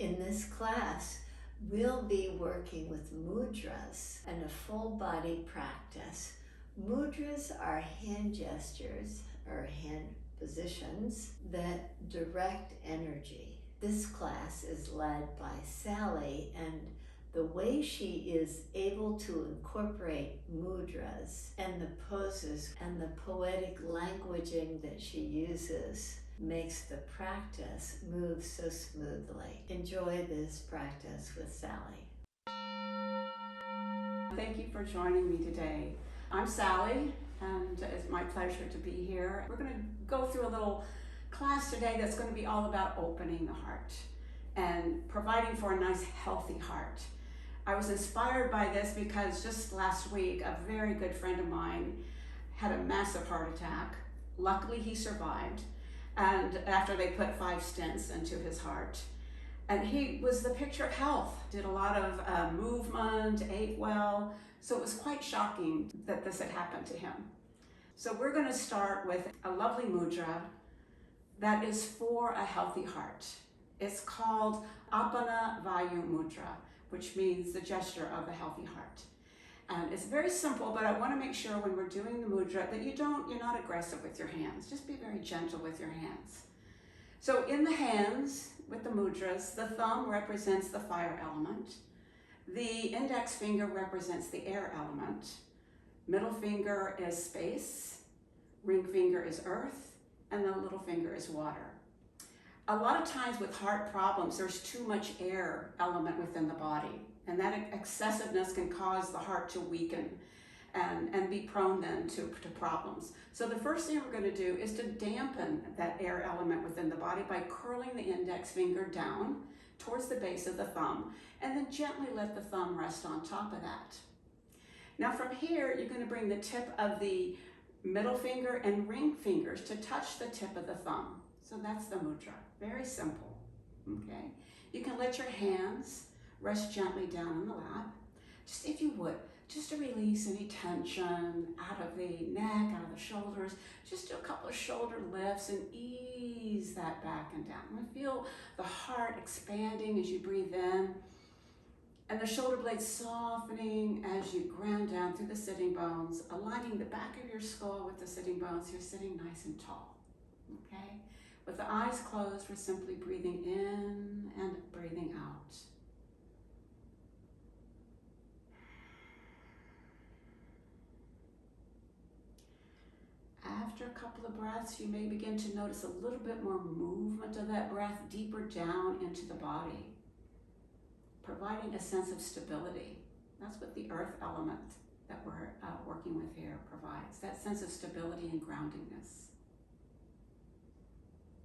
In this class, we'll be working with mudras and a full body practice. Mudras are hand gestures or hand positions that direct energy. This class is led by Sally, and the way she is able to incorporate mudras and the poses and the poetic languaging that she uses makes the practice move so smoothly. Enjoy this practice with Sally. Thank you for joining me today. I'm Sally, and it's my pleasure to be here. We're going to go through a little class today that's going to be all about opening the heart and providing for a nice, healthy heart. I was inspired by this because just last week, a very good friend of mine had a massive heart attack. Luckily, he survived, and after they put 5 stents into his heart. And he was the picture of health, did a lot of movement, ate well. So it was quite shocking that this had happened to him. So we're going to start with a lovely mudra that is for a healthy heart. It's called Apana Vayu Mudra, which means the gesture of a healthy heart. And it's very simple, but I want to make sure when we're doing the mudra that you're not aggressive with your hands. Just be very gentle with your hands. So in the hands, with the mudras, the thumb represents the fire element. The index finger represents the air element. Middle finger is space. Ring finger is earth. And the little finger is water. A lot of times with heart problems, there's too much air element within the body. And that excessiveness can cause the heart to weaken and be prone then to problems. So the first thing we're going to do is to dampen that air element within the body by curling the index finger down towards the base of the thumb, and then gently let the thumb rest on top of that. Now from here, you're going to bring the tip of the middle finger and ring fingers to touch the tip of the thumb. So that's the mudra. Very simple. Okay? You can let your hands rest gently down on the lap. Just if you would, just to release any tension out of the neck, out of the shoulders. Just do a couple of shoulder lifts and ease that back and down. And feel the heart expanding as you breathe in, and the shoulder blades softening as you ground down through the sitting bones, aligning the back of your skull with the sitting bones. You're sitting nice and tall. Okay? With the eyes closed, we're simply breathing in and breathing out. After a couple of breaths, you may begin to notice a little bit more movement of that breath deeper down into the body, providing a sense of stability. That's what the earth element that we're working with here provides, that sense of stability and groundingness.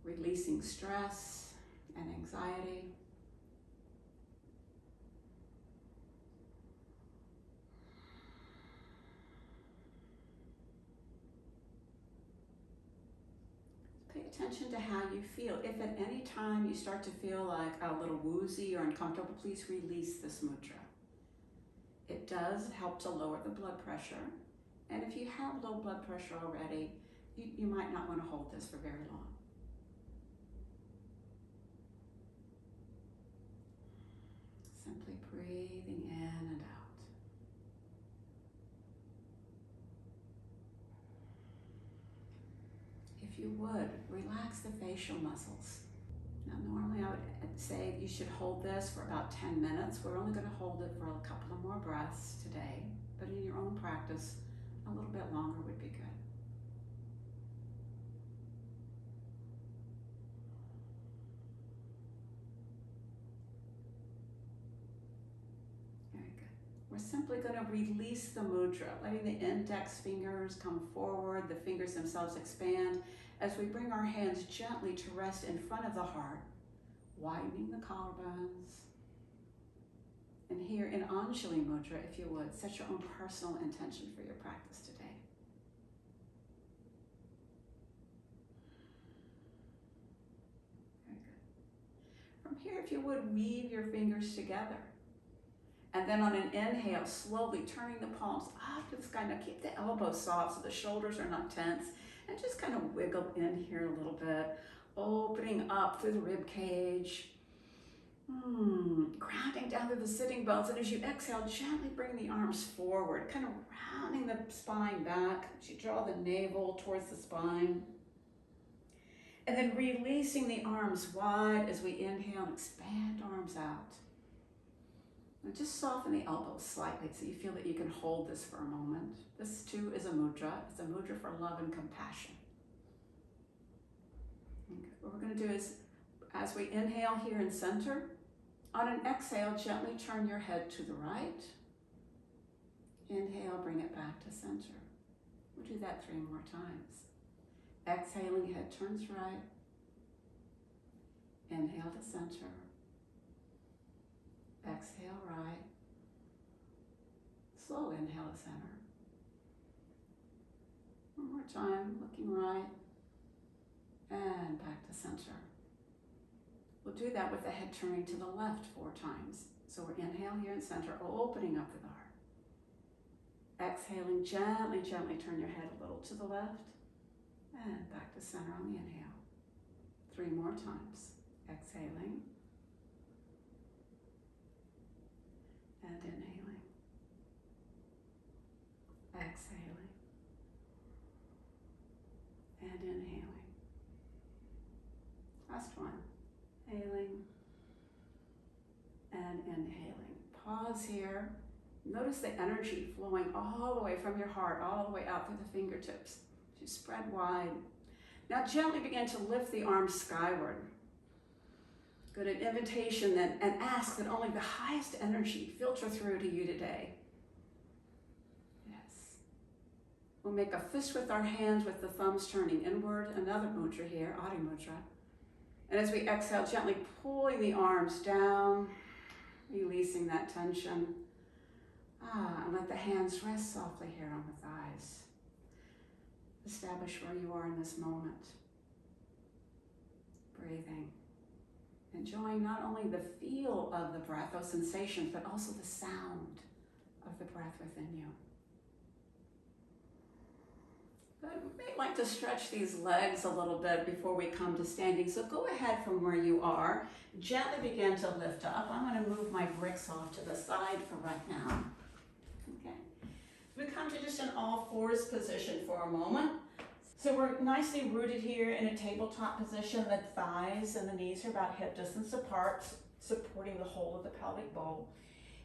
Releasing stress and anxiety. Pay attention to how you feel. If at any time you start to feel like a little woozy or uncomfortable, please release this mudra. It does help to lower the blood pressure. And if you have low blood pressure already, you might not want to hold this for very long. Simply breathing in and out. If you would, relax the facial muscles. Now, normally I would say you should hold this for about 10 minutes. We're only going to hold it for a couple of more breaths today, but in your own practice, a little bit longer would be good. We're simply going to release the mudra, letting the index fingers come forward, the fingers themselves expand, as we bring our hands gently to rest in front of the heart, widening the collarbones. And here in Anjali mudra, if you would, set your own personal intention for your practice today. Very good. From here, if you would, weave your fingers together. And then on an inhale, slowly turning the palms up to the sky. Now keep the elbows soft so the shoulders are not tense. And just kind of wiggle in here a little bit, opening up through the rib cage. Grounding down through the sitting bones, and as you exhale, gently bring the arms forward, kind of rounding the spine back as you draw the navel towards the spine. And then releasing the arms wide as we inhale and expand arms out. And just soften the elbows slightly so you feel that you can hold this for a moment. This too is a mudra. It's a mudra for love and compassion. Okay. What we're going to do is, as we inhale here in center, on an exhale, gently turn your head to the right. Inhale, bring it back to center. We'll do that 3 more times. Exhaling, head turns right. Inhale to center. Exhale right. Slow inhale to center. 1 more time, looking right. And back to center. We'll do that with the head turning to the left 4 times. So we're inhale here in center, opening up through the heart. Exhaling, gently, gently turn your head a little to the left. And back to center on the inhale. 3 more times. Exhaling. And inhaling. Exhaling. And inhaling. Last one. Inhaling. And inhaling. Pause here. Notice the energy flowing all the way from your heart, all the way out through the fingertips. You spread wide. Now gently begin to lift the arms skyward. Good, an invitation then, and ask that only the highest energy filter through to you today. Yes. We'll make a fist with our hands with the thumbs turning inward. Another mudra here, Adi Mudra. And as we exhale, gently pulling the arms down, releasing that tension. And let the hands rest softly here on the thighs. Establish where you are in this moment. Breathing. Enjoying not only the feel of the breath, those sensations, but also the sound of the breath within you. But we may like to stretch these legs a little bit before we come to standing. So go ahead from where you are. Gently begin to lift up. I'm going to move my bricks off to the side for right now. Okay. We come to just an all fours position for a moment. So we're nicely rooted here in a tabletop position. The thighs and the knees are about hip distance apart, supporting the whole of the pelvic bowl.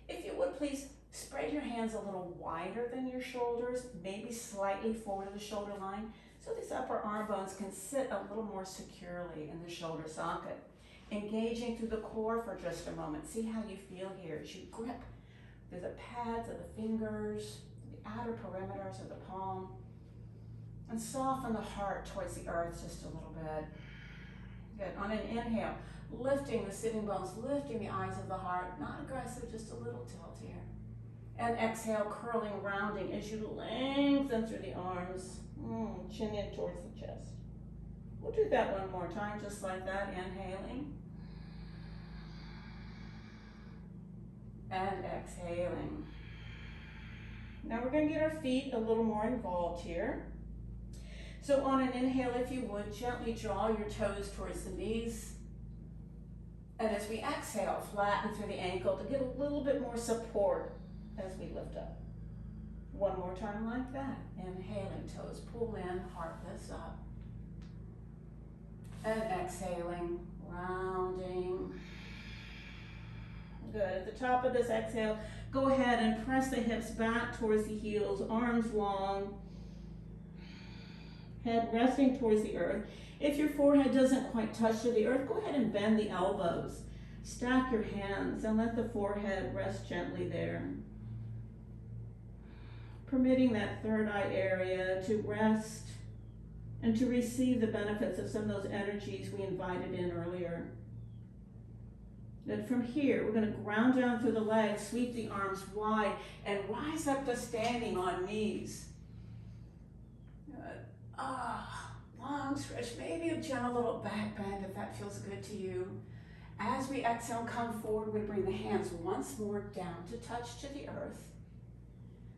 If you would, please spread your hands a little wider than your shoulders, maybe slightly forward of the shoulder line, so these upper arm bones can sit a little more securely in the shoulder socket. Engaging through the core for just a moment. See how you feel here as you grip through the pads of the fingers, the outer perimeters of the palm, and soften the heart towards the earth just a little bit. Good. On an inhale, lifting the sitting bones, lifting the eyes of the heart, not aggressive, just a little tilt here. And exhale, curling, rounding as you lengthen through the arms, chin in towards the chest. We'll do that 1 more time, just like that, inhaling. And exhaling. Now we're going to get our feet a little more involved here. So on an inhale, if you would, gently draw your toes towards the knees. And as we exhale, flatten through the ankle to get a little bit more support as we lift up. 1 more time like that. Inhaling, toes pull in, heart lifts up. And exhaling, rounding. Good. At the top of this exhale, go ahead and press the hips back towards the heels, arms long, head resting towards the earth. If your forehead doesn't quite touch to the earth, go ahead and bend the elbows. Stack your hands and let the forehead rest gently there. Permitting that third eye area to rest and to receive the benefits of some of those energies we invited in earlier. Then from here, we're going to ground down through the legs, sweep the arms wide, and rise up to standing on knees. Good. Long stretch, maybe a gentle little back bend if that feels good to you. As we exhale, come forward, we bring the hands once more down to touch to the earth.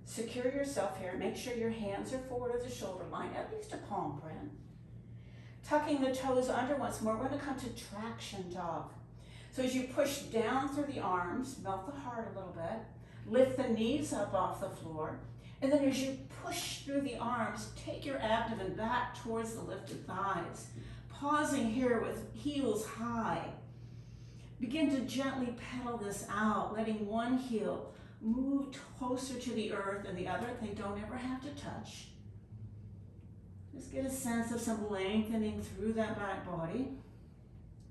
Secure yourself here. Make sure your hands are forward of the shoulder line, at least a palm print. Tucking the toes under once more, we're going to come to traction dog. So as you push down through the arms, melt the heart a little bit, lift the knees up off the floor, and then as you push through the arms, take your abdomen back towards the lifted thighs. Pausing here with heels high. Begin to gently pedal this out, letting one heel move closer to the earth and the other. They don't ever have to touch. Just get a sense of some lengthening through that back body.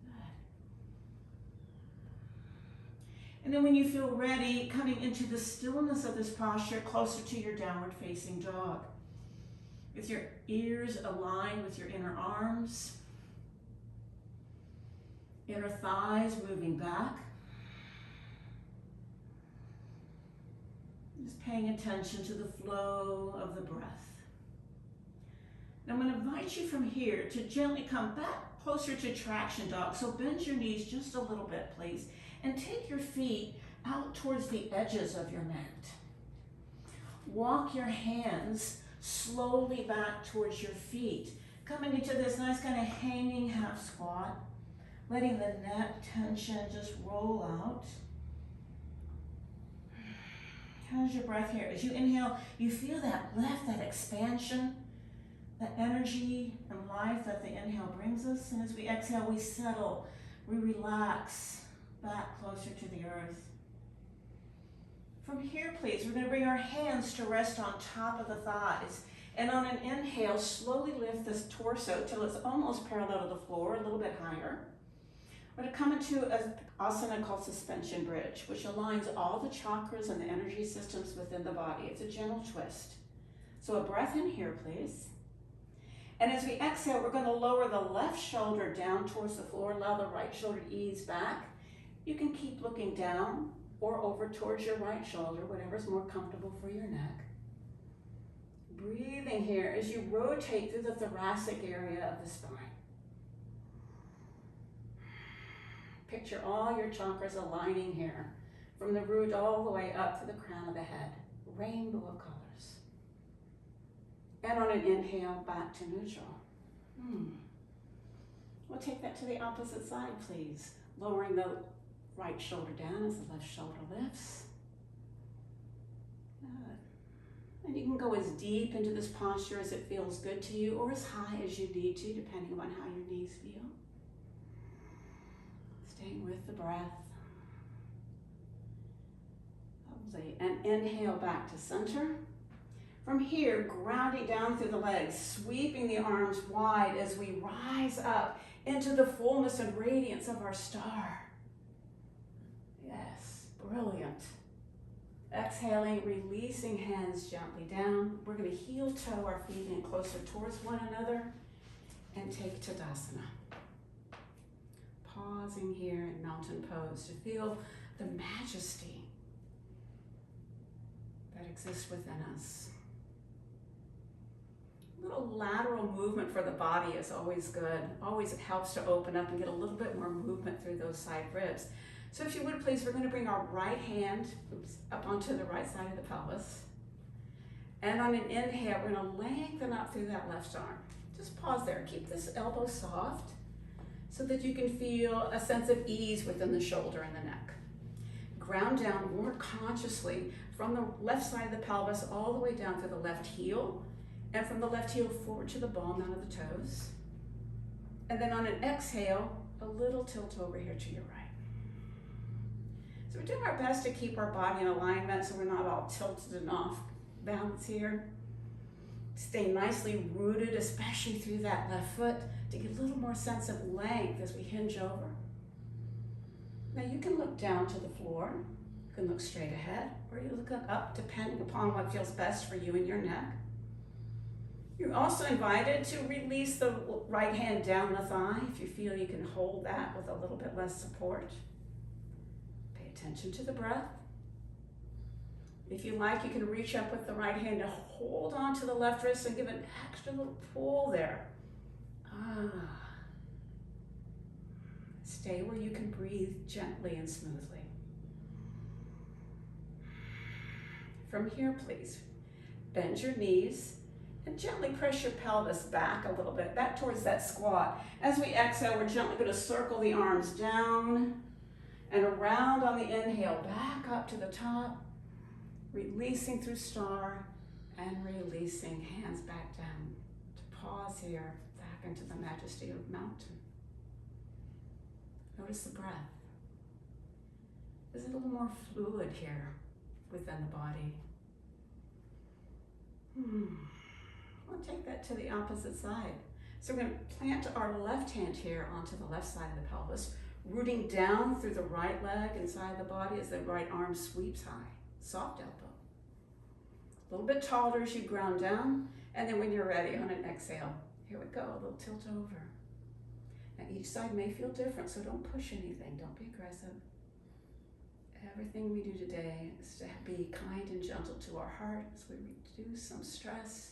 Good. And then when you feel ready, coming into the stillness of this posture, closer to your downward facing dog. With your ears aligned with your inner arms, inner thighs moving back. Just paying attention to the flow of the breath. Now I'm going to invite you from here to gently come back closer to traction dog. So bend your knees just a little bit, please. And take your feet out towards the edges of your mat. Walk your hands slowly back towards your feet. Coming into this nice kind of hanging half squat. Letting the neck tension just roll out. How's your breath here? As you inhale, you feel that lift, that expansion, that energy and life that the inhale brings us. And as we exhale, we settle, we relax back closer to the earth. From here, please, we're going to bring our hands to rest on top of the thighs. And on an inhale, slowly lift this torso till it's almost parallel to the floor, a little bit higher. We're going to come into an asana called suspension bridge, which aligns all the chakras and the energy systems within the body. It's a gentle twist. So a breath in here, please. And as we exhale, we're going to lower the left shoulder down towards the floor, allow the right shoulder to ease back. You can keep looking down or over towards your right shoulder, whatever's more comfortable for your neck. Breathing here as you rotate through the thoracic area of the spine. Picture all your chakras aligning here, from the root all the way up to the crown of the head. Rainbow of colors. And on an inhale, back to neutral. We'll take that to the opposite side, please. Lowering the right shoulder down as the left shoulder lifts. Good. And you can go as deep into this posture as it feels good to you, or as high as you need to, depending on how your knees feel. Staying with the breath. Lovely. And inhale back to center. From here, grounding down through the legs, sweeping the arms wide as we rise up into the fullness and radiance of our star. Yes, brilliant. Exhaling, releasing hands gently down. We're going to heel toe our feet in closer towards one another and take Tadasana. Pausing here in mountain pose to feel the majesty that exists within us. A little lateral movement for the body is always good. Always it helps to open up and get a little bit more movement through those side ribs. So if you would please, we're going to bring our right hand up onto the right side of the pelvis. And on an inhale, we're going to lengthen up through that left arm. Just pause there. Keep this elbow soft so that you can feel a sense of ease within the shoulder and the neck. Ground down more consciously from the left side of the pelvis all the way down to the left heel, and from the left heel forward to the ball, down of the toes. And then on an exhale, a little tilt over here to your right. So we're doing our best to keep our body in alignment so we're not all tilted and off balance here. Stay nicely rooted, especially through that left foot, to get a little more sense of length as we hinge over. Now you can look down to the floor, you can look straight ahead, or you look up depending upon what feels best for you and your neck. You're also invited to release the right hand down the thigh if you feel you can hold that with a little bit less support. Pay attention to the breath. If you like, you can reach up with the right hand to hold on to the left wrist and give an extra little pull there. Stay where you can breathe gently and smoothly. From here, please, bend your knees and gently press your pelvis back a little bit, back towards that squat. As we exhale, we're gently going to circle the arms down, And around on the inhale, back up to the top, releasing through star and releasing, hands back down. To pause here, back into the majesty of mountain. Notice the breath. There's a little more fluid here within the body. We'll take that to the opposite side. So we're going to plant our left hand here onto the left side of the pelvis, rooting down through the right leg inside the body as the right arm sweeps high. Soft elbow. A little bit taller as you ground down, and then when you're ready on an exhale, here we go, a little tilt over. Now each side may feel different, so don't push anything, don't be aggressive. Everything we do today is to be kind and gentle to our heart as we reduce some stress.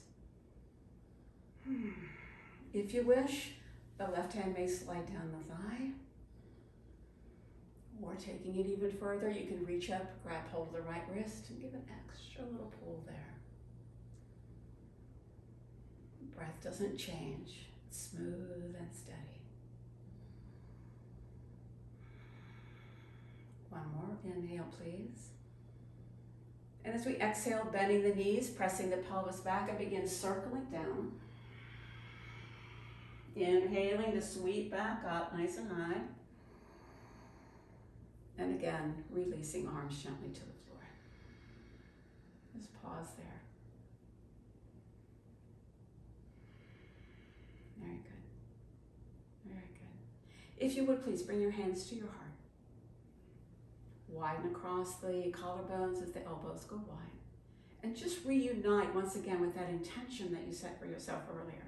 If you wish, the left hand may slide down the thigh. Or taking it even further, you can reach up, grab hold of the right wrist, and give an extra little pull there. Breath doesn't change. It's smooth and steady. One more. Inhale, please. And as we exhale, bending the knees, pressing the pelvis back, and begin circling down. Inhaling to sweep back up nice and high. And again, releasing arms gently to the floor. Just pause there. Very good. Very good. If you would please bring your hands to your heart. Widen across the collarbones as the elbows go wide. And just reunite once again with that intention that you set for yourself earlier.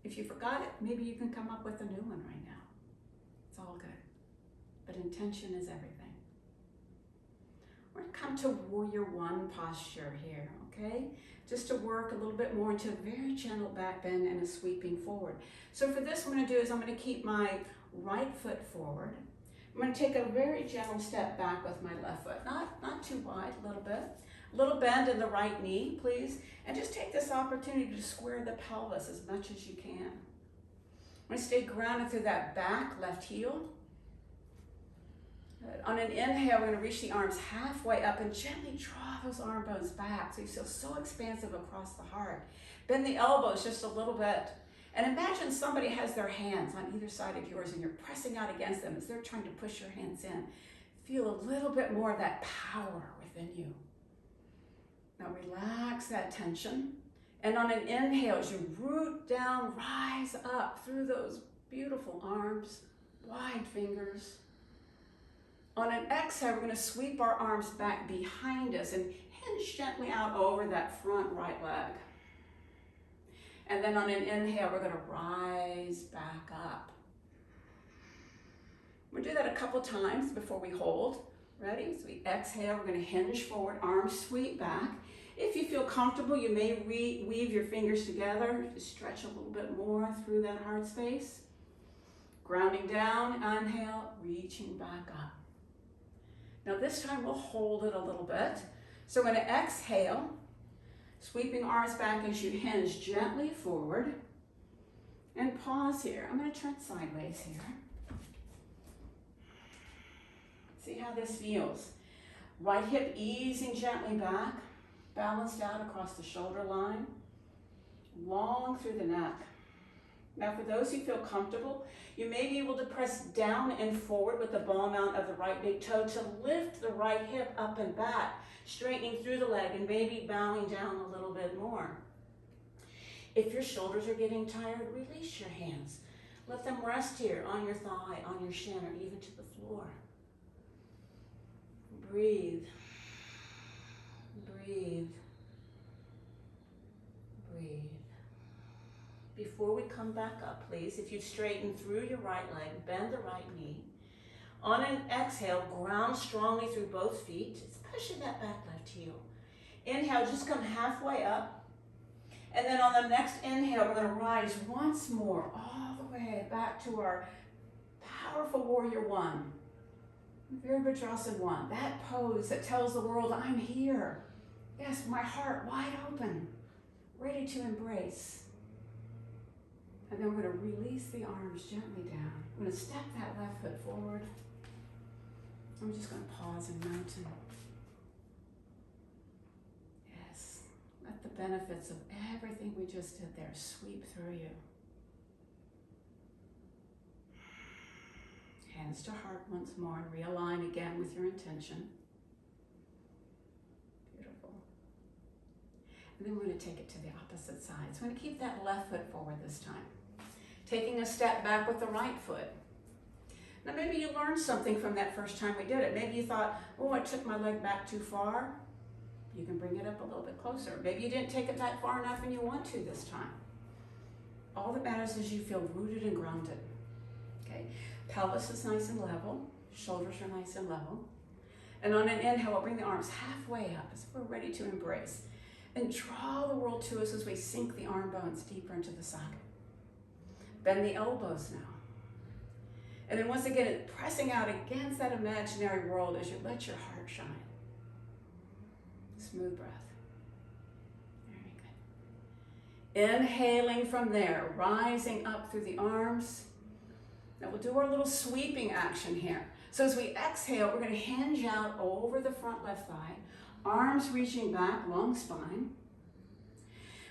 If you forgot it, maybe you can come up with a new one right now. It's all good. But intention is everything. We're going to come to Warrior One posture here, okay? Just to work a little bit more into a very gentle back bend and a sweeping forward. So for this, what I'm going to do is I'm going to keep my right foot forward. I'm going to take a very gentle step back with my left foot, not too wide, a little bit. A little bend in the right knee, please. And just take this opportunity to square the pelvis as much as you can. I'm going to stay grounded through that back left heel. Good. On an inhale, we're going to reach the arms halfway up and gently draw those arm bones back so you feel so expansive across the heart. Bend the elbows just a little bit. And imagine somebody has their hands on either side of yours and you're pressing out against them as they're trying to push your hands in. Feel a little bit more of that power within you. Now relax that tension. And on an inhale, as you root down, rise up through those beautiful arms, wide fingers. On an exhale, we're going to sweep our arms back behind us and hinge gently out over that front right leg. And then on an inhale, we're going to rise back up. We'll do that a couple times before we hold. Ready? So we exhale, we're going to hinge forward, arms sweep back. If you feel comfortable, you may weave your fingers together. Just stretch a little bit more through that heart space. Grounding down, inhale, reaching back up. Now this time we'll hold it a little bit. So we're going to exhale, sweeping arms back as you hinge gently forward. And pause here. I'm going to turn sideways here. See how this feels. Right hip easing gently back, balanced out across the shoulder line, long through the neck. Now for those who feel comfortable, you may be able to press down and forward with the ball mount of the right big toe to lift the right hip up and back, straightening through the leg and maybe bowing down a little bit more. If your shoulders are getting tired, release your hands. Let them rest here on your thigh, on your shin, or even to the floor. Breathe. Breathe. Breathe. Before we come back up, please, if you straighten through your right leg, bend the right knee. On an exhale, ground strongly through both feet. It's pushing that back left heel. Inhale, just come halfway up. And then on the next inhale, we're going to rise once more, all the way back to our powerful Warrior One. Virabhadrasana One, that pose that tells the world, I'm here. Yes, my heart wide open, ready to embrace. And then we're going to release the arms gently down. I'm going to step that left foot forward. I'm just going to pause and mountain. Yes. Let the benefits of everything we just did there sweep through you. Hands to heart once more and realign again with your intention. Beautiful. And then we're going to take it to the opposite side. So we're going to keep that left foot forward this time. Taking a step back with the right foot. Now maybe you learned something from that first time we did it. Maybe you thought, oh, I took my leg back too far. You can bring it up a little bit closer. Maybe you didn't take it back far enough and you want to this time. All that matters is you feel rooted and grounded. Okay? Pelvis is nice and level. Shoulders are nice and level. And on an inhale, we'll bring the arms halfway up as if we're ready to embrace. And draw the world to us as we sink the arm bones deeper into the socket. Bend the elbows now. And then once again, pressing out against that imaginary world as you let your heart shine. Smooth breath. Very good. Inhaling from there, rising up through the arms. Now we'll do our little sweeping action here. So as we exhale, we're going to hinge out over the front left thigh. Arms reaching back, long spine.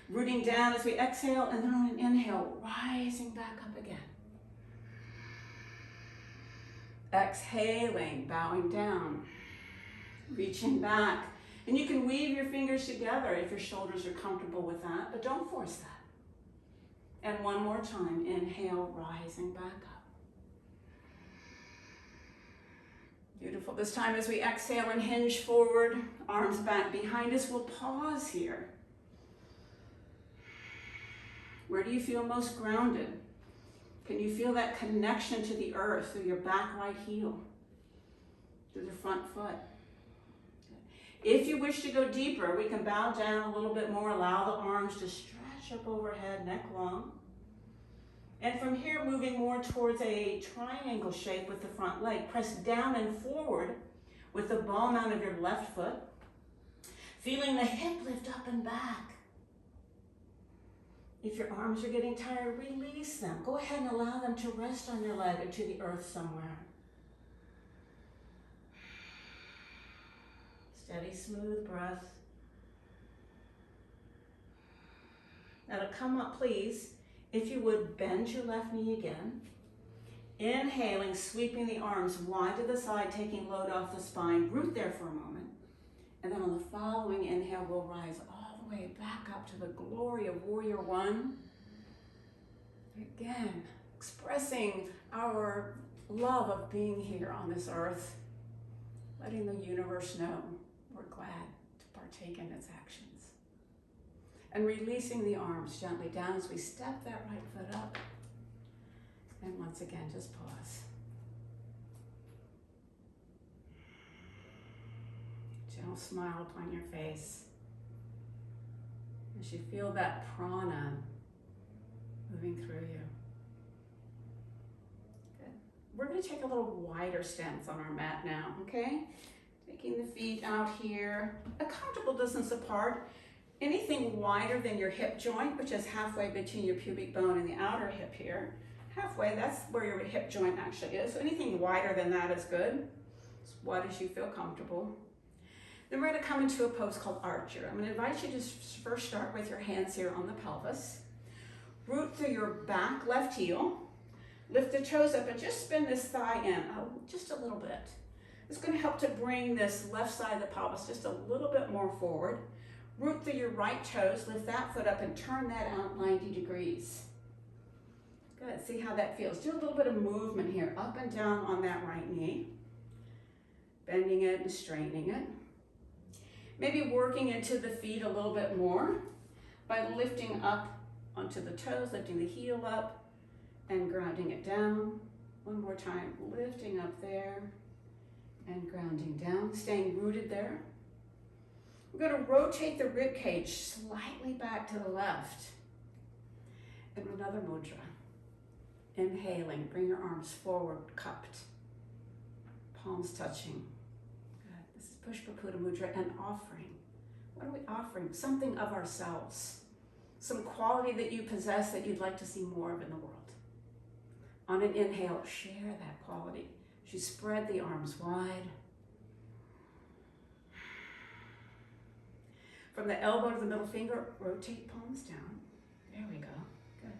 Rooting down as we exhale, and then on an inhale, rising back up again. Exhaling, bowing down, reaching back. And you can weave your fingers together if your shoulders are comfortable with that, but don't force that. And one more time, inhale, rising back up. Beautiful. This time as we exhale and hinge forward, arms back behind us, we'll pause here. Where do you feel most grounded? Can you feel that connection to the earth through your back right heel, through the front foot? If you wish to go deeper, we can bow down a little bit more, allow the arms to stretch up overhead, neck long. And from here, moving more towards a triangle shape with the front leg. Press down and forward with the ball mount of your left foot. Feeling the hip lift up and back. If your arms are getting tired, release them. Go ahead and allow them to rest on your leg or to the earth somewhere. Steady, smooth breath. Now to come up, please, if you would, bend your left knee again. Inhaling, sweeping the arms wide to the side, taking load off the spine. Root there for a moment. And then on the following inhale, we'll rise all the way back up to the glory of Warrior One. Again, expressing our love of being here on this earth, letting the universe know we're glad to partake in its actions. And releasing the arms gently down as we step that right foot up. And once again, just pause. Gentle smile upon your face as you feel that prana moving through you. Good. We're going to take a little wider stance on our mat now, okay? Taking the feet out here, a comfortable distance apart. Anything wider than your hip joint, which is halfway between your pubic bone and the outer hip here. Halfway, that's where your hip joint actually is. So anything wider than that is good. As wide as you feel comfortable. Then we're going to come into a pose called Archer. I'm going to invite you to first start with your hands here on the pelvis. Root through your back left heel. Lift the toes up and just spin this thigh in just a little bit. It's going to help to bring this left side of the pelvis just a little bit more forward. Root through your right toes, lift that foot up and turn that out 90 degrees. Good, see how that feels. Do a little bit of movement here, up and down on that right knee. Bending it and straightening it. Maybe working into the feet a little bit more by lifting up onto the toes, lifting the heel up and grounding it down. One more time, lifting up there and grounding down, staying rooted there. We're going to rotate the rib cage slightly back to the left. And another mudra. Inhaling, bring your arms forward, cupped. Palms touching. Good. This is Pushpaputa Mudra, and offering. What are we offering? Something of ourselves. Some quality that you possess that you'd like to see more of in the world. On an inhale, share that quality. As you spread the arms wide. From the elbow to the middle finger, rotate palms down. There we go. Good.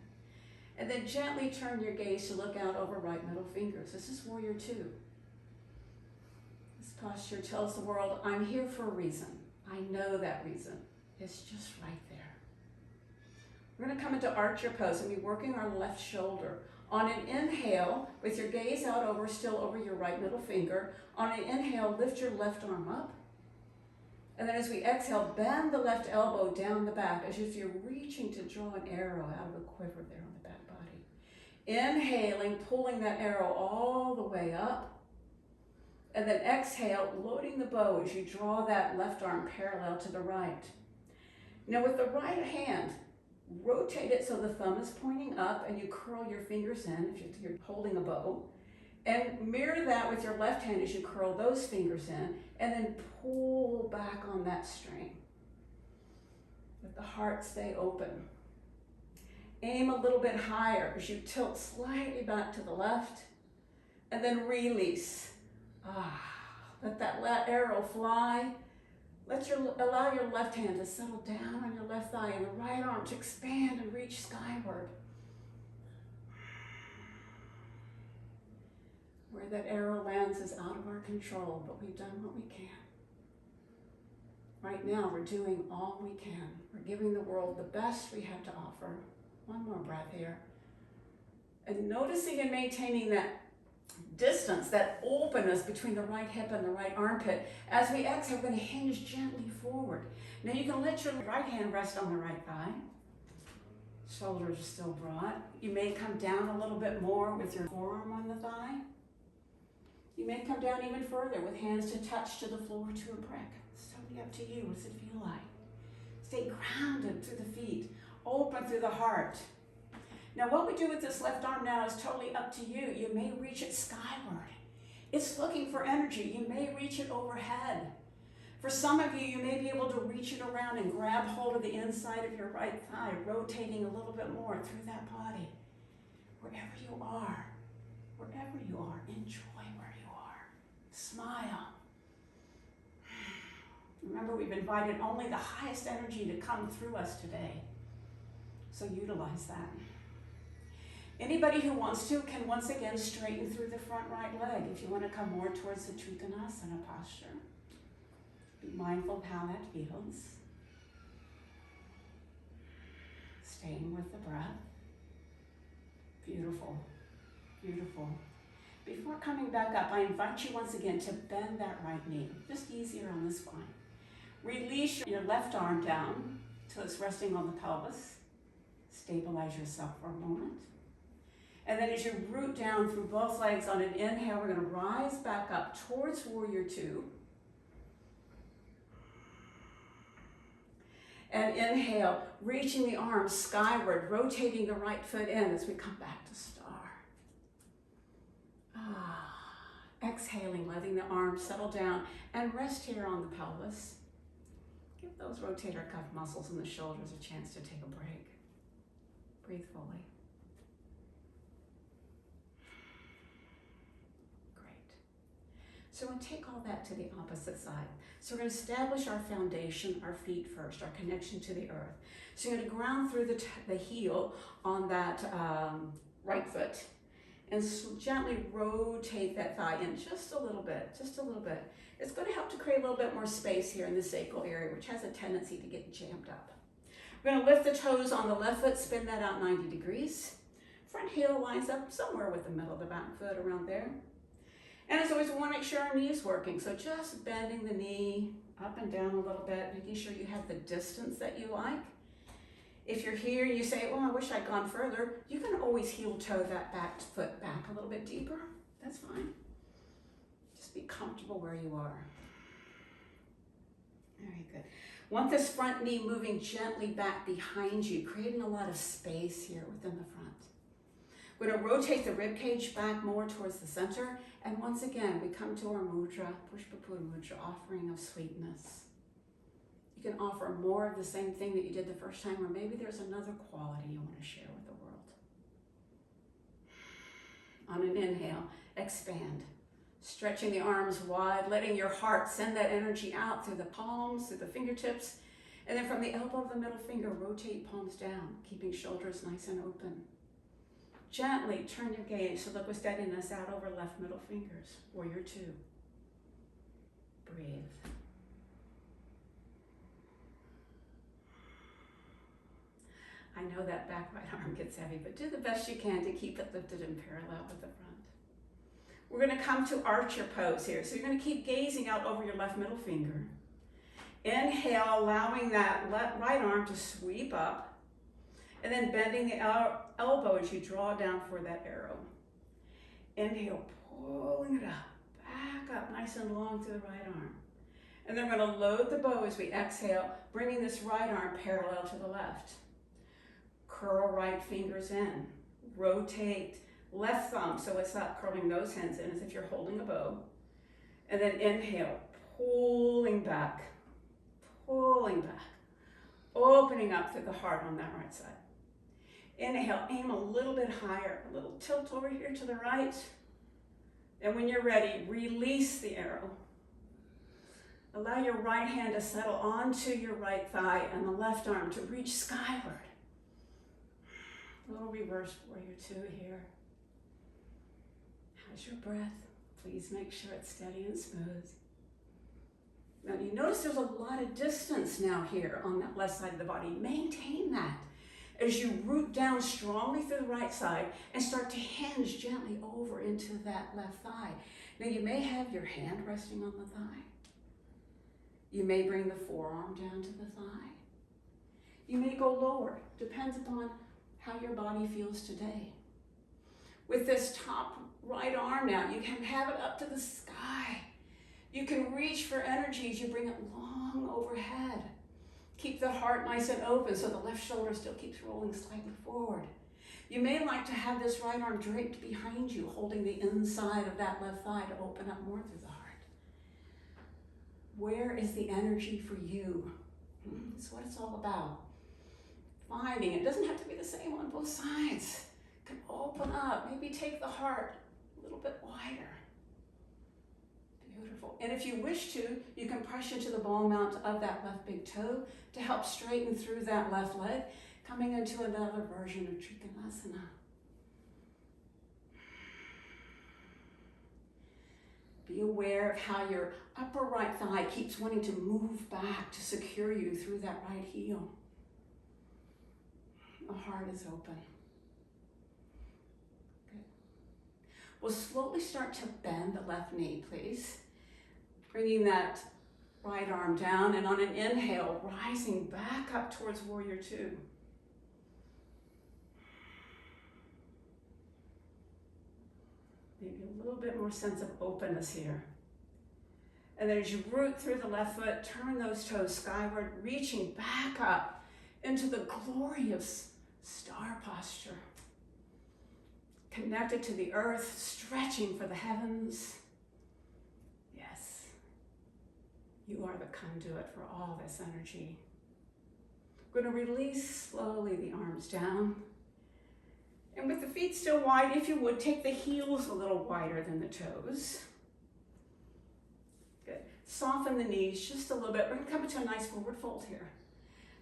And then gently turn your gaze to look out over right middle fingers. This is Warrior Two. This posture tells the world, I'm here for a reason. I know that reason. It's just right there. We're going to come into archer pose and be working our left shoulder. On an inhale, with your gaze out over, still over your right middle finger, on an inhale, lift your left arm up. And then as we exhale, bend the left elbow down the back as if you're reaching to draw an arrow out of a quiver there on the back body. Inhaling, pulling that arrow all the way up. And then exhale, loading the bow as you draw that left arm parallel to the right. Now with the right hand, rotate it so the thumb is pointing up and you curl your fingers in if you're holding a bow. And mirror that with your left hand as you curl those fingers in and then pull back on that string. Let the heart stay open. Aim a little bit higher as you tilt slightly back to the left and then release. Let that arrow fly. Allow your left hand to settle down on your left thigh and the right arm to expand and reach skyward. Where that arrow lands is out of our control, but we've done what we can. Right now, we're doing all we can. We're giving the world the best we have to offer. One more breath here. And noticing and maintaining that distance, that openness between the right hip and the right armpit. As we exhale, we're going to hinge gently forward. Now you can let your right hand rest on the right thigh. Shoulders are still broad. You may come down a little bit more with your forearm on the thigh. You may come down even further with hands to touch to the floor to a prick. It's totally up to you. What does it feel like? Stay grounded through the feet, open through the heart. Now what we do with this left arm now is totally up to you. You may reach it skyward. It's looking for energy. You may reach it overhead. For some of you, you may be able to reach it around and grab hold of the inside of your right thigh, rotating a little bit more through that body. Wherever you are, enjoy where you are. Smile. Remember, we've invited only the highest energy to come through us today. So utilize that. Anybody who wants to can once again straighten through the front right leg if you want to come more towards the Tadasana posture. Be mindful of how that feels. Staying with the breath. Beautiful, beautiful. Before coming back up, I invite you once again to bend that right knee, just easier on the spine. Release your left arm down till it's resting on the pelvis. Stabilize yourself for a moment. And then as you root down through both legs on an inhale, we're going to rise back up towards Warrior Two. And inhale, reaching the arms skyward, rotating the right foot in as we come back to star. Exhaling, letting the arms settle down and rest here on the pelvis. Give those rotator cuff muscles in the shoulders a chance to take a break. Breathe fully. Great. So we'll take all that to the opposite side. So we're going to establish our foundation, our feet first, our connection to the earth. So you're going to ground through the heel on that right foot and gently rotate that thigh in just a little bit, just a little bit. It's going to help to create a little bit more space here in the sacral area, which has a tendency to get jammed up. We're going to lift the toes on the left foot, spin that out 90 degrees. Front heel lines up somewhere with the middle of the back foot around there. And as always, we want to make sure our knee is working. So just bending the knee up and down a little bit, making sure you have the distance that you like. If you're here and you say, oh, I wish I'd gone further, you can always heel toe that back foot back a little bit deeper. That's fine. Just be comfortable where you are. Very good. Want this front knee moving gently back behind you, creating a lot of space here within the front. We're going to rotate the rib cage back more towards the center. And once again, we come to our mudra, Pushpaputa mudra, offering of sweetness. You can offer more of the same thing that you did the first time, or maybe there's another quality you want to share with the world. On an inhale, expand. Stretching the arms wide, letting your heart send that energy out through the palms, through the fingertips, and then from the elbow of the middle finger, rotate palms down, keeping shoulders nice and open. Gently turn your gaze to look with steadiness out over left middle fingers, warrior two. Breathe. I know that back right arm gets heavy, but do the best you can to keep it lifted and parallel with the front. We're going to come to archer pose here. So you're going to keep gazing out over your left middle finger. Inhale, allowing that right arm to sweep up, and then bending the elbow as you draw down for that arrow. Inhale, pulling it up, back up nice and long through the right arm. And then we're going to load the bow as we exhale, bringing this right arm parallel to the left. Curl right fingers in. Rotate left thumb, so it's not curling those hands in as if you're holding a bow. And then inhale, pulling back, opening up through the heart on that right side. Inhale, aim a little bit higher, a little tilt over here to the right. And when you're ready, release the arrow. Allow your right hand to settle onto your right thigh and the left arm to reach skyward. A little reverse warrior two here. How's your breath? Please make sure it's steady and smooth. Now you notice there's a lot of distance now here on that left side of the body. Maintain that as you root down strongly through the right side and start to hinge gently over into that left thigh. Now you may have your hand resting on the thigh. You may bring the forearm down to the thigh. You may go lower, depends upon how your body feels today. With this top right arm now, you can have it up to the sky. You can reach for energy as you bring it long overhead. Keep the heart nice and open so the left shoulder still keeps rolling slightly forward. You may like to have this right arm draped behind you, holding the inside of that left thigh to open up more through the heart. Where is the energy for you? That's what it's all about. Finding it doesn't have to be the same on both sides. It can open up, maybe take the heart a little bit wider. Beautiful. And if you wish to, you can press into the ball mount of that left big toe to help straighten through that left leg, coming into another version of Trikonasana. Be aware of how your upper right thigh keeps wanting to move back to secure you through that right heel. The heart is open. Good. We'll slowly start to bend the left knee, please. Bringing that right arm down, and on an inhale, rising back up towards warrior two. Maybe a little bit more sense of openness here. And then as you root through the left foot, turn those toes skyward, reaching back up into the glorious star posture. Connected to the earth, stretching for the heavens. Yes, you are the conduit for all this energy. We're going to release slowly the arms down. And with the feet still wide, if you would, take the heels a little wider than the toes. Good. Soften the knees just a little bit. We're going to come into a nice forward fold here.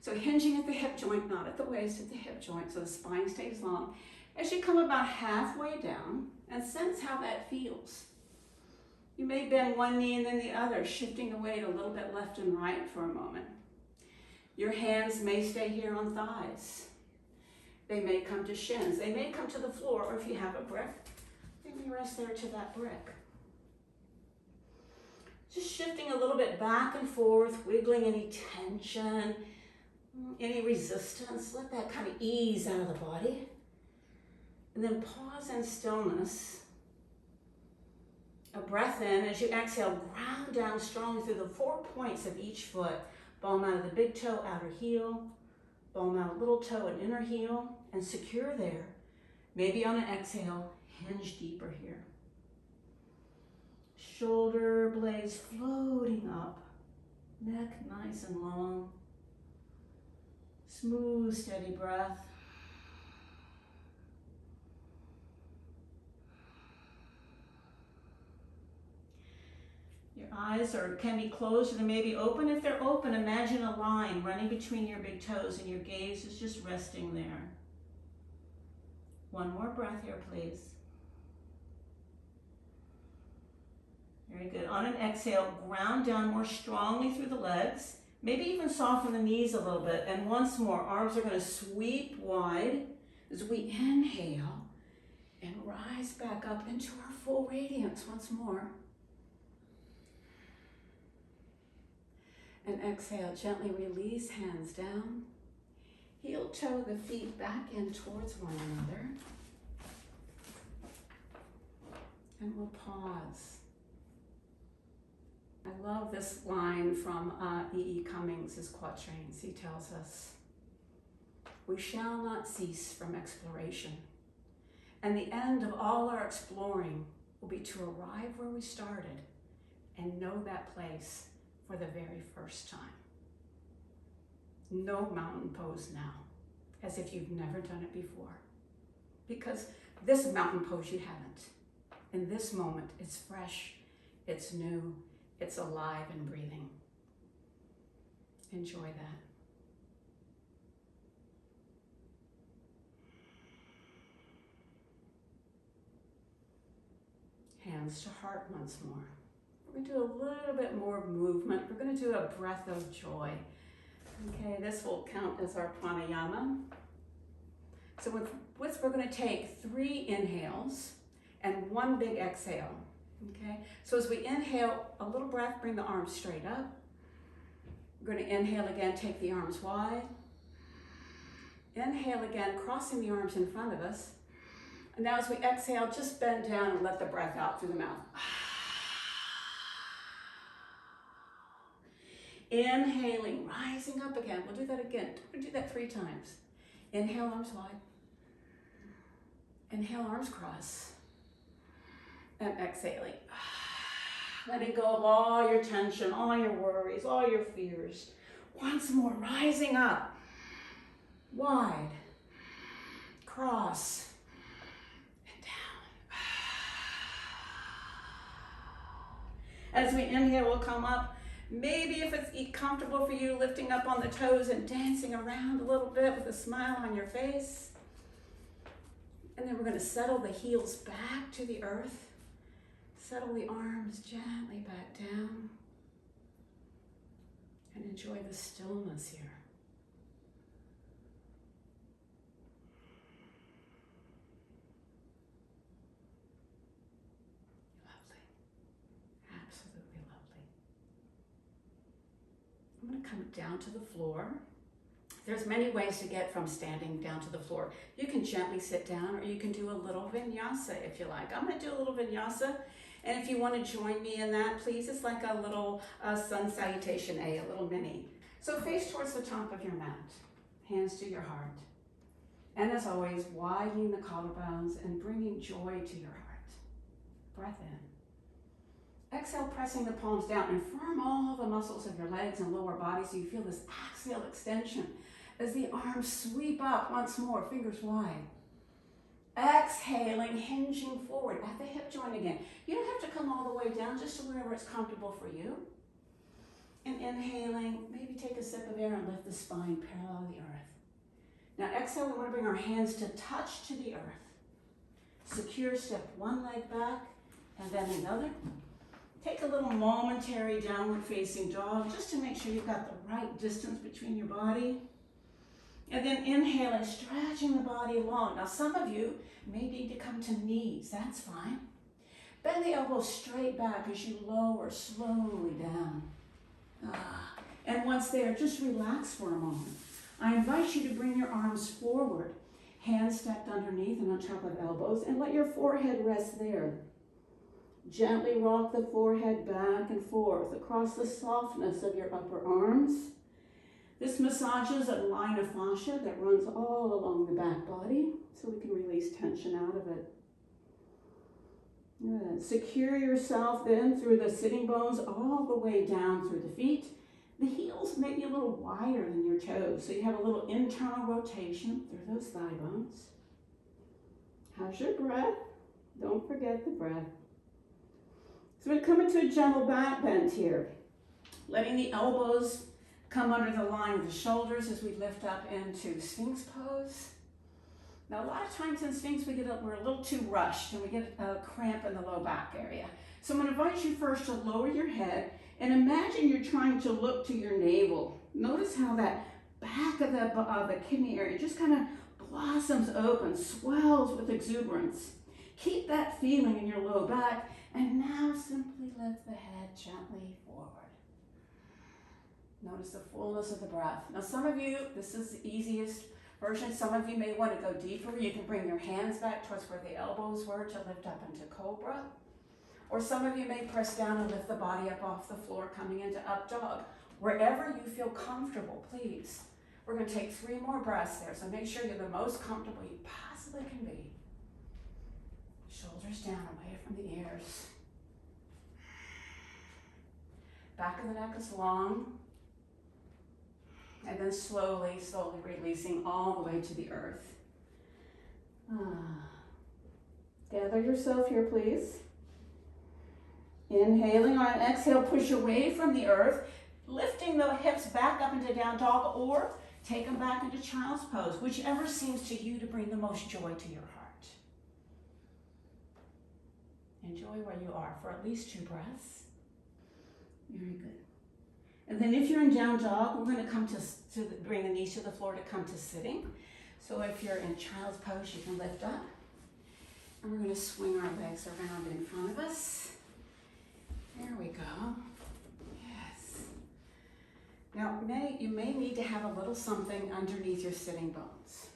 So hinging at the hip joint, not at the waist, at the hip joint, so the spine stays long. As you come about halfway down, and sense how that feels. You may bend one knee and then the other, shifting the weight a little bit left and right for a moment. Your hands may stay here on thighs. They may come to shins. They may come to the floor, or if you have a brick, they may rest there to that brick. Just shifting a little bit back and forth, wiggling any tension, any resistance. Let that kind of ease out of the body. And then pause in stillness. A breath in. As you exhale, ground down strongly through the 4 points of each foot. Ball mount of the big toe, outer heel. Ball mount of little toe and inner heel. And secure there. Maybe on an exhale, hinge deeper here. Shoulder blades floating up. Neck nice and long. Smooth, steady breath. Your eyes can be closed or they may be open. If they're open, imagine a line running between your big toes and your gaze is just resting there. One more breath here, please. Very good. On an exhale, ground down more strongly through the legs. Maybe even soften the knees a little bit. And once more, arms are going to sweep wide as we inhale and rise back up into our full radiance once more. And exhale, gently release hands down. Heel toe the feet back in towards one another. And we'll pause. I love this line from E. Cummings' quatrains. He tells us, "We shall not cease from exploration, and the end of all our exploring will be to arrive where we started and know that place for the very first time." No mountain pose now, as if you've never done it before. Because this mountain pose you haven't. In this moment, it's fresh, it's new, it's alive and breathing. Enjoy that. Hands to heart once more. We're going to do a little bit more movement. We're going to do a breath of joy. Okay, this will count as our pranayama. So we're going to take 3 inhales and 1 big exhale. Okay, so as we inhale, a little breath, bring the arms straight up. We're going to inhale again, take the arms wide. Inhale again, crossing the arms in front of us. And now as we exhale, just bend down and let the breath out through the mouth. Inhaling, rising up again. We'll do that again. We'll do that 3 times. Inhale, arms wide. Inhale, arms cross. And exhaling. Letting go of all your tension, all your worries, all your fears. Once more, rising up. Wide. Cross. As we inhale, we'll come up. Maybe if it's comfortable for you, lifting up on the toes and dancing around a little bit with a smile on your face. And then we're going to settle the heels back to the earth. Settle the arms gently back down. And enjoy the stillness here. I'm going to come down to the floor. There's many ways to get from standing down to the floor. You can gently sit down, or you can do a little vinyasa if you like. I'm going to do a little vinyasa, and if you want to join me in that, please, it's like a little sun salutation, a little mini. So face towards the top of your mat, hands to your heart. And as always, widening the collarbones and bringing joy to your heart. Breath in. Exhale, pressing the palms down and firm all the muscles of your legs and lower body so you feel this axial extension as the arms sweep up once more, fingers wide. Exhaling, hinging forward at the hip joint again. You don't have to come all the way down, just to wherever it's comfortable for you. And inhaling, maybe take a sip of air and lift the spine parallel to the earth. Now exhale, we want to bring our hands to touch to the earth. Secure, step one leg back and then another. Take a little momentary downward facing dog just to make sure you've got the right distance between your body. And then inhaling, stretching the body long. Now some of you may need to come to knees, that's fine. Bend the elbows straight back as you lower slowly down. And once there, just relax for a moment. I invite you to bring your arms forward, hands stacked underneath and on top of elbows, and let your forehead rest there. Gently rock the forehead back and forth across the softness of your upper arms. This massages a line of fascia that runs all along the back body, so we can release tension out of it. Good. Secure yourself then through the sitting bones all the way down through the feet. The heels may be a little wider than your toes, so you have a little internal rotation through those thigh bones. How's your breath? Don't forget the breath. So we're going to come into a gentle back bend here, letting the elbows come under the line of the shoulders as we lift up into Sphinx pose. Now, a lot of times in Sphinx, we're a little too rushed and we get a cramp in the low back area. So I'm going to invite you first to lower your head and imagine you're trying to look to your navel. Notice how that back of the kidney area just kind of blossoms open, swells with exuberance. Keep that feeling in your low back, and now simply lift the head gently forward. Notice the fullness of the breath. Now some of you, this is the easiest version. Some of you may want to go deeper. You can bring your hands back towards where the elbows were to lift up into Cobra. Or some of you may press down and lift the body up off the floor, coming into Up Dog. Wherever you feel comfortable, please. We're going to take 3 more breaths there, so make sure you're the most comfortable you possibly can be. Shoulders down, away from the ears. Back of the neck is long. And then slowly, slowly releasing all the way to the earth. Gather yourself here, please. Inhaling on an exhale, push away from the earth, lifting the hips back up into down dog, or take them back into child's pose, whichever seems to you to bring the most joy to your heart. Enjoy where you are for at least 2 breaths. Very good. And then if you're in down dog, we're going to come bring the knees to the floor to come to sitting. So if you're in child's pose, you can lift up. And we're going to swing our legs around in front of us. There we go. Yes. Now, you may need to have a little something underneath your sitting bones.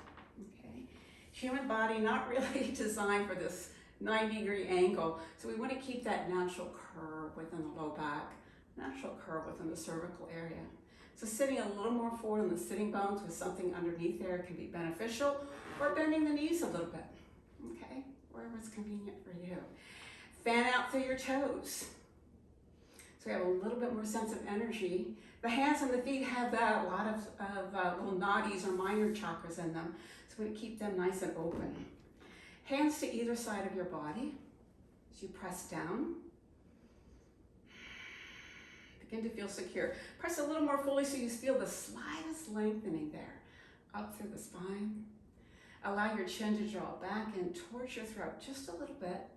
Okay. Human body not really designed for this 90-degree angle, so we want to keep that natural curve within the low back, natural curve within the cervical area. So sitting a little more forward in the sitting bones with something underneath there can be beneficial, or bending the knees a little bit, okay? Wherever it's convenient for you. Fan out through your toes. So we have a little bit more sense of energy. The hands and the feet have a lot of little nadis or minor chakras in them, so we're going to keep them nice and open. Hands to either side of your body as you press down. Begin to feel secure. Press a little more fully so you feel the slightest lengthening there, up through the spine. Allow your chin to draw back in towards your throat just a little bit.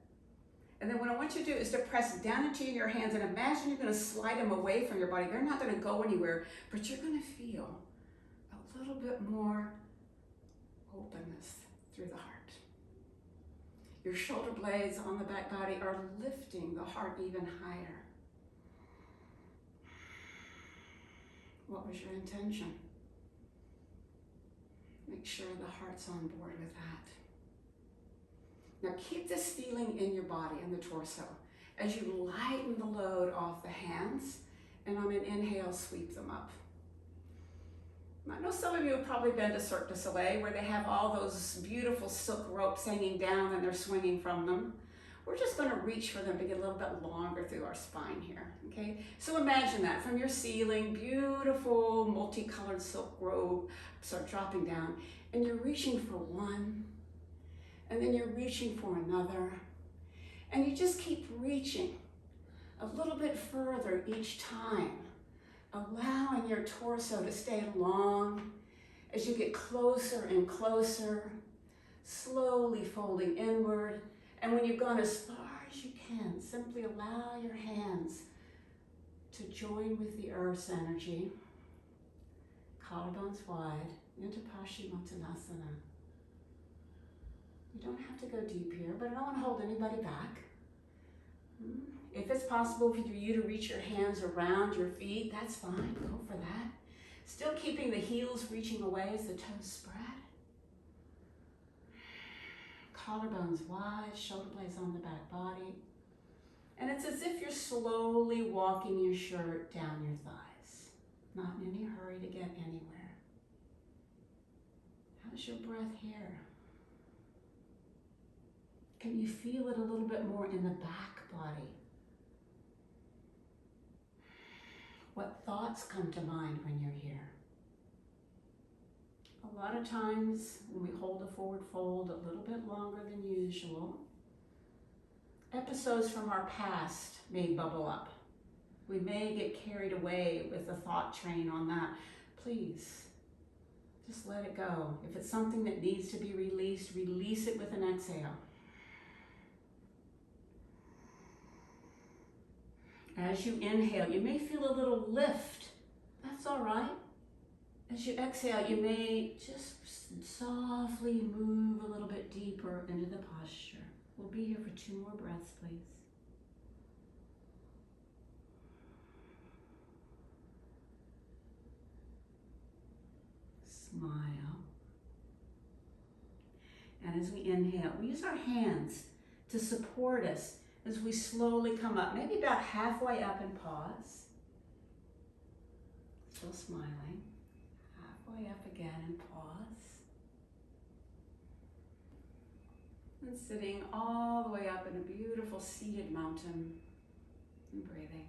And then what I want you to do is to press down into your hands and imagine you're going to slide them away from your body. They're not going to go anywhere, but you're going to feel a little bit more openness through the heart. Your shoulder blades on the back body are lifting the heart even higher. What was your intention? Make sure the heart's on board with that. Now keep this feeling in your body, in the torso, as you lighten the load off the hands, and on an inhale, sweep them up. I know some of you have probably been to Cirque du Soleil, where they have all those beautiful silk ropes hanging down and they're swinging from them. We're just going to reach for them to get a little bit longer through our spine here, okay? So imagine that from your ceiling, beautiful multicolored silk robe start dropping down, and you're reaching for one, and then you're reaching for another, and you just keep reaching a little bit further each time, allowing your torso to stay long as you get closer and closer, slowly folding inward. And when you've gone as far as you can, simply allow your hands to join with the earth's energy. Collarbones wide, into Pushpaputa. You don't have to go deep here, but I don't want to hold anybody back. If it's possible for you to reach your hands around your feet, that's fine, go for that. Still keeping the heels reaching away as the toes spread. Collarbones wide, shoulder blades on the back body. And it's as if you're slowly walking your shirt down your thighs. Not in any hurry to get anywhere. How's your breath here? Can you feel it a little bit more in the back body? What thoughts come to mind when you're here? A lot of times when we hold a forward fold a little bit longer than usual, episodes from our past may bubble up. We may get carried away with the thought train on that. Please, just let it go. If it's something that needs to be released, release it with an exhale. As you inhale, you may feel a little lift. That's all right. As you exhale, you may just softly move a little bit deeper into the posture. We'll be here for 2 more breaths, please. Smile. And as we inhale, we use our hands to support us as we slowly come up, maybe about halfway up, and pause. Still smiling. Halfway up again and pause. And sitting all the way up in a beautiful seated mountain and breathing.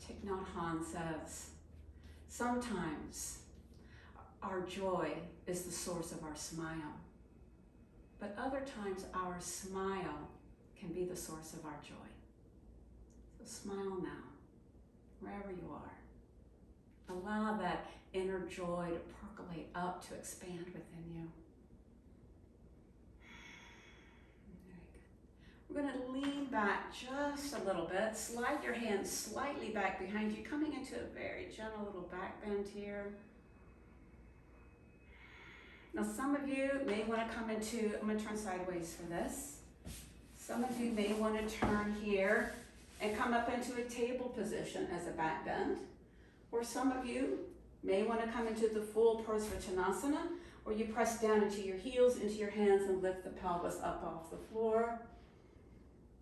Thich Nhat Hanh says, sometimes our joy is the source of our smile, but other times our smile can be the source of our joy. So smile now, wherever you are. Allow that inner joy to percolate up, to expand within you. Very good. We're going to lean back just a little bit. Slide your hands slightly back behind you, coming into a very gentle little back bend here. Now some of you may want to come into, I'm going to turn sideways for this. Some of you may want to turn here and come up into a table position as a back bend. Or some of you may want to come into the full Prasarita, where you press down into your heels, into your hands, and lift the pelvis up off the floor.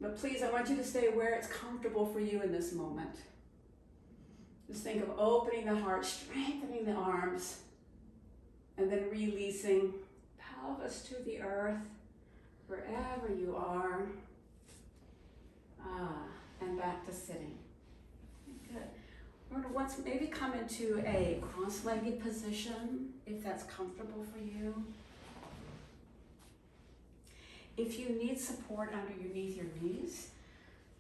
But please, I want you to stay where it's comfortable for you in this moment. Just think of opening the heart, strengthening the arms, and then releasing pelvis to the earth, wherever you are. And back to sitting. Good. We're going to once maybe come into a cross-legged position, if that's comfortable for you. If you need support underneath your knees,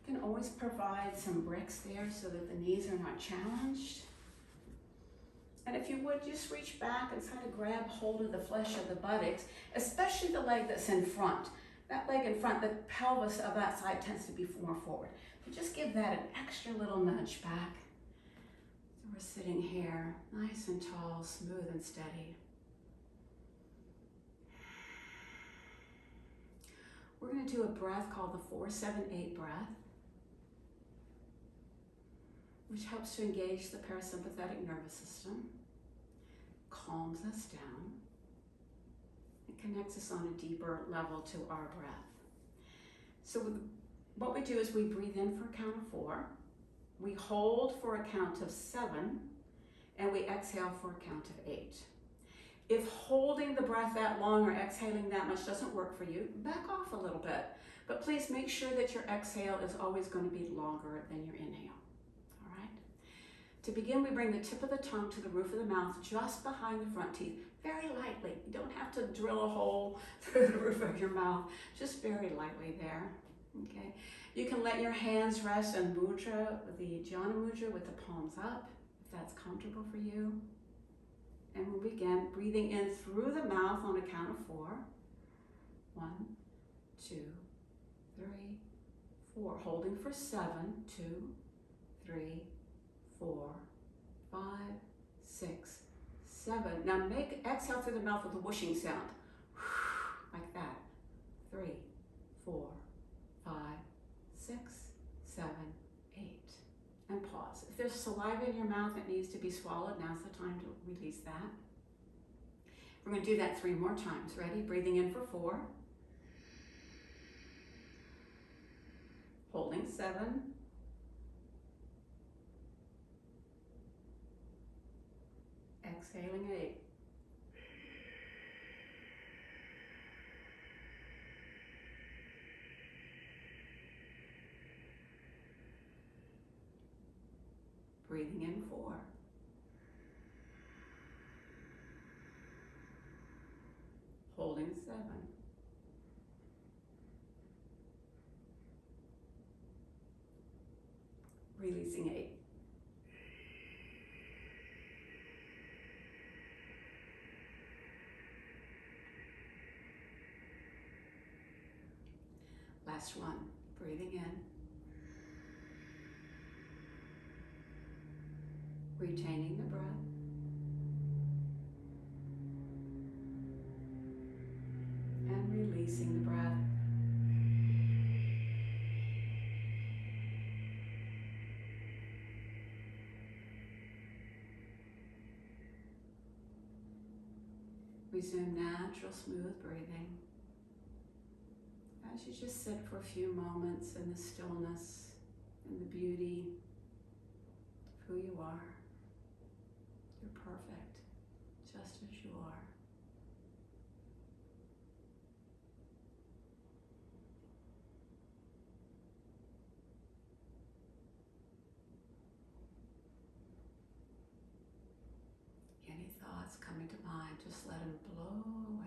you can always provide some bricks there so that the knees are not challenged. And if you would, just reach back and kind of grab hold of the flesh of the buttocks, especially the leg that's in front. That leg in front, the pelvis of that side tends to be more forward. But just give that an extra little nudge back. So we're sitting here, nice and tall, smooth and steady. We're going to do a breath called the 4-7-8 breath, which helps to engage the parasympathetic nervous system, calms us down, and connects us on a deeper level to our breath. So what we do is we breathe in for a count of 4, we hold for a count of 7, and we exhale for a count of 8. If holding the breath that long or exhaling that much doesn't work for you, back off a little bit. But please make sure that your exhale is always going to be longer than your inhale. All right? To begin, we bring the tip of the tongue to the roof of the mouth, just behind the front teeth, very lightly. You don't have to drill a hole through the roof of your mouth, just very lightly there. Okay? You can let your hands rest in mudra, the jhana mudra, with the palms up, if that's comfortable for you. And we'll begin breathing in through the mouth on a count of 4. 1, 2, 3, 4. Holding for 7. 2, 3, 4, 5, 6, 7. Now exhale through the mouth with a whooshing sound. Like that. 3, 4, 5, 6, 7, 8. And pause. If there's saliva in your mouth that needs to be swallowed, now's the time to release that. We're going to do that 3 more times. Ready? Breathing in for 4. Holding 7. Exhaling 8. Breathing in 4. 7. Releasing 8. Last one, breathing in. Retaining the breath. And releasing the breath. Resume natural, smooth breathing as you just sit for a few moments in the stillness and the beauty of who you are. You're perfect, just as you are. Any thoughts coming to mind, just let them blow away.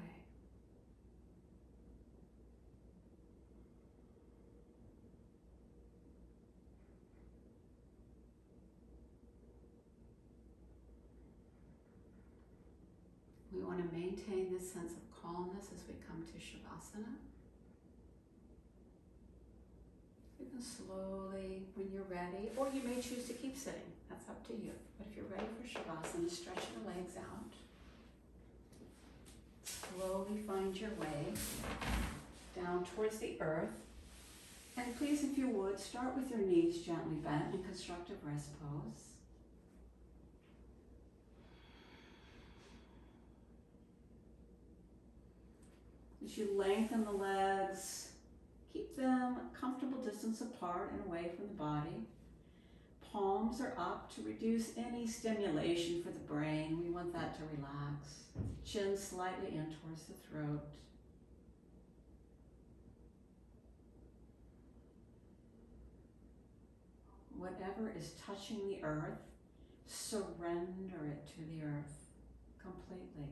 We want to maintain this sense of calmness as we come to Shavasana. You can slowly, when you're ready, or you may choose to keep sitting. That's up to you. But if you're ready for Shavasana, stretch your legs out. Slowly find your way down towards the earth. And please, if you would, start with your knees gently bent in constructive rest pose. As you lengthen the legs, keep them a comfortable distance apart and away from the body. Palms are up to reduce any stimulation for the brain. We want that to relax. Chin slightly in towards the throat. Whatever is touching the earth, surrender it to the earth completely.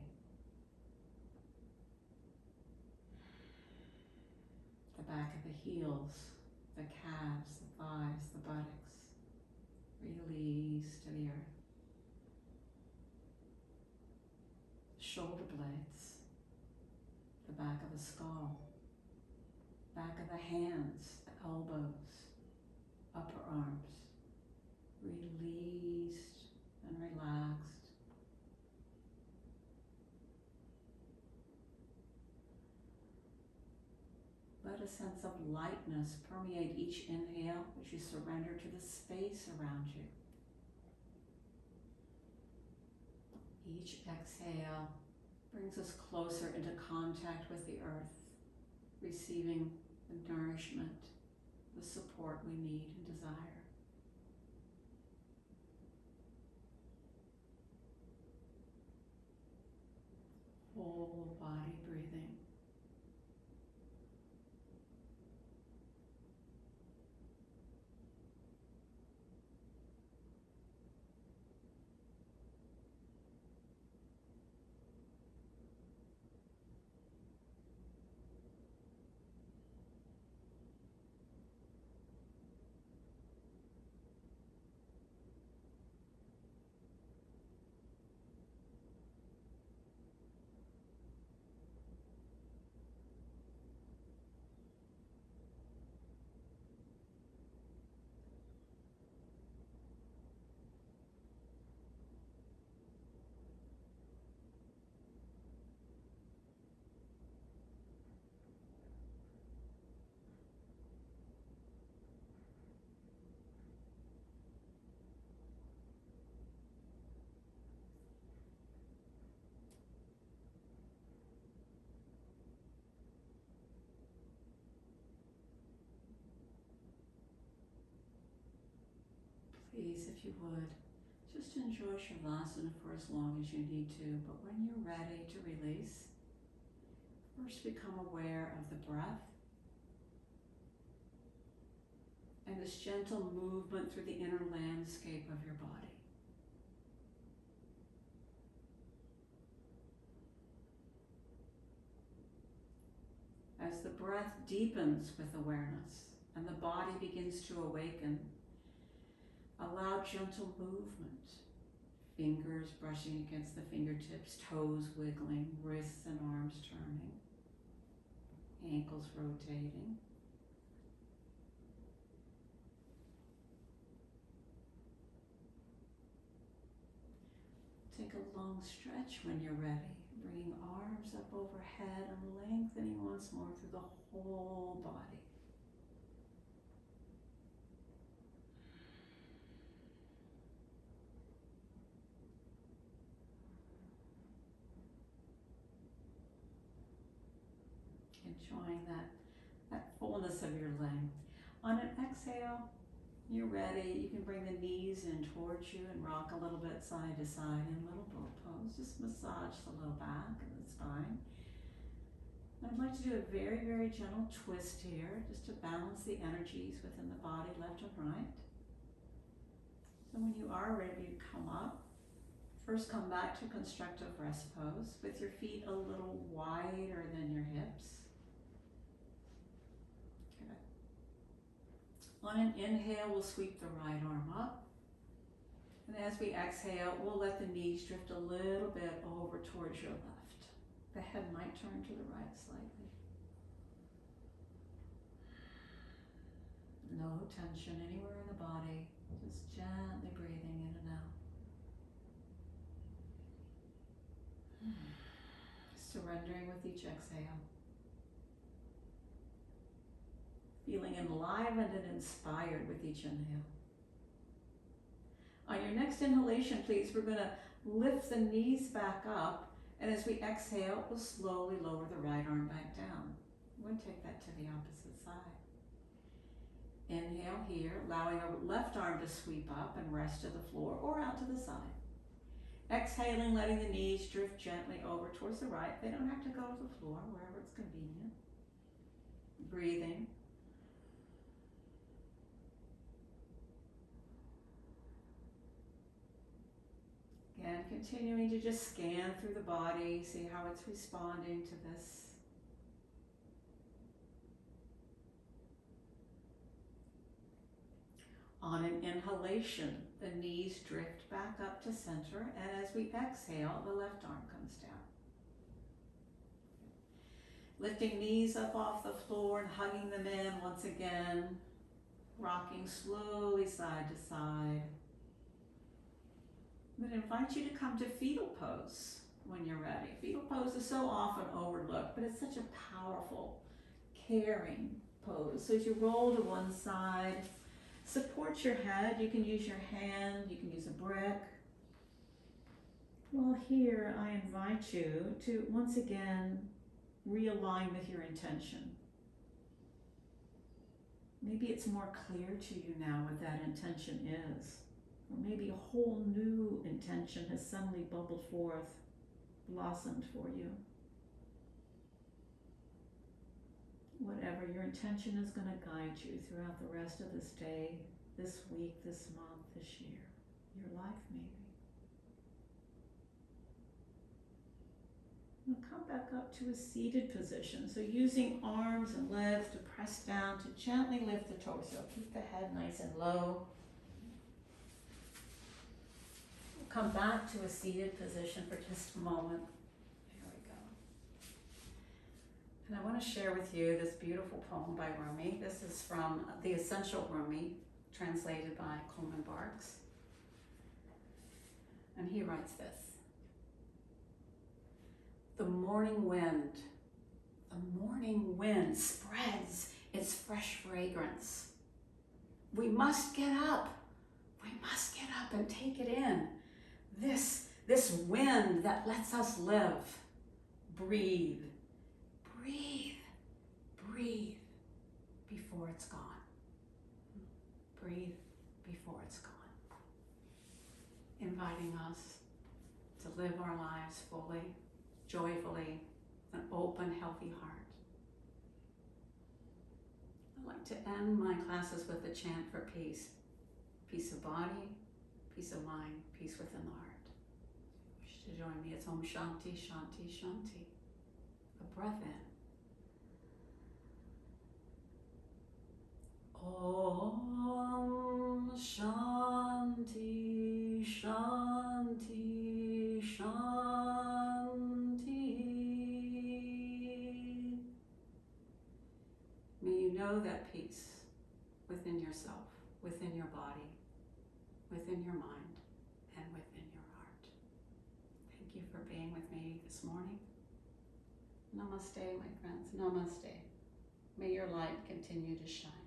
The back of the heels, the calves, the thighs, the buttocks. Release to the earth. Shoulder blades, the back of the skull, back of the hands, the elbows, upper arms. Released and relaxed. Let a sense of lightness permeate each inhale as you surrender to the space around you. Each exhale brings us closer into contact with the earth, receiving the nourishment, the support we need and desire. Whole body breathing. Please, if you would, just enjoy Shavasana for as long as you need to, but when you're ready to release, first become aware of the breath and this gentle movement through the inner landscape of your body. the breath deepens with awareness and the body begins to awaken, allow gentle movement. Fingers brushing against the fingertips, toes wiggling, wrists and arms turning, ankles rotating. Take a long stretch when you're ready, bringing arms up overhead and lengthening once more through the whole body. Enjoying that fullness of your leg. On an exhale, you're ready. You can bring the knees in towards you and rock a little bit side to side in little boat pose. Just massage the low back and the spine. I'd like to do a very, very gentle twist here, just to balance the energies within the body, left and right. So when you are ready to come up, first come back to constructive rest pose with your feet a little wider than your hips. On an inhale, we'll sweep the right arm up. And as we exhale, we'll let the knees drift a little bit over towards your left. The head might turn to the right slightly. No tension anywhere in the body, just gently breathing in and out. Surrendering with each exhale. Feeling enlivened and inspired with each inhale. On your next inhalation, please, we're going to lift the knees back up, and as we exhale, we'll slowly lower the right arm back down. We're going to take that to the opposite side. Inhale here, allowing our left arm to sweep up and rest to the floor or out to the side. Exhaling, letting the knees drift gently over towards the right. They don't have to go to the floor, wherever it's convenient. Breathing. And continuing to just scan through the body, see how it's responding to this. On an inhalation, the knees drift back up to center, and as we exhale, the left arm comes down. Lifting knees up off the floor and hugging them in once again, rocking slowly side to side. I'm going to invite you to come to fetal pose when you're ready. Fetal pose is so often overlooked, but it's such a powerful, caring pose. So as you roll to one side, support your head. You can use your hand, you can use a brick. Well, here I invite you to once again realign with your intention. Maybe it's more clear to you now what that intention is. Or maybe a whole new intention has suddenly bubbled forth, blossomed for you. Whatever your intention is going to guide you throughout the rest of this day, this week, this month, this year, your life maybe. Now come back up to a seated position. So using arms and legs to press down, to gently lift the torso. Keep the head nice and low. Come back to a seated position for just a moment. Here we go. And I want to share with you this beautiful poem by Rumi. This is from The Essential Rumi, translated by Coleman Barks. And he writes this. The morning wind spreads its fresh fragrance. We must get up and take it in. This wind that lets us live. Breathe before it's gone. Breathe before it's gone. Inviting us to live our lives fully, joyfully, an open, healthy heart. I like to end my classes with a chant for peace. Peace of body, peace of mind, peace within the heart. Wish to join me. It's Om Shanti, Shanti, Shanti. A breath in. Shanti. May you know that peace within yourself, within your body, within your mind, and within your heart. Thank you for being with me this morning. Namaste, my friends. Namaste. May your light continue to shine.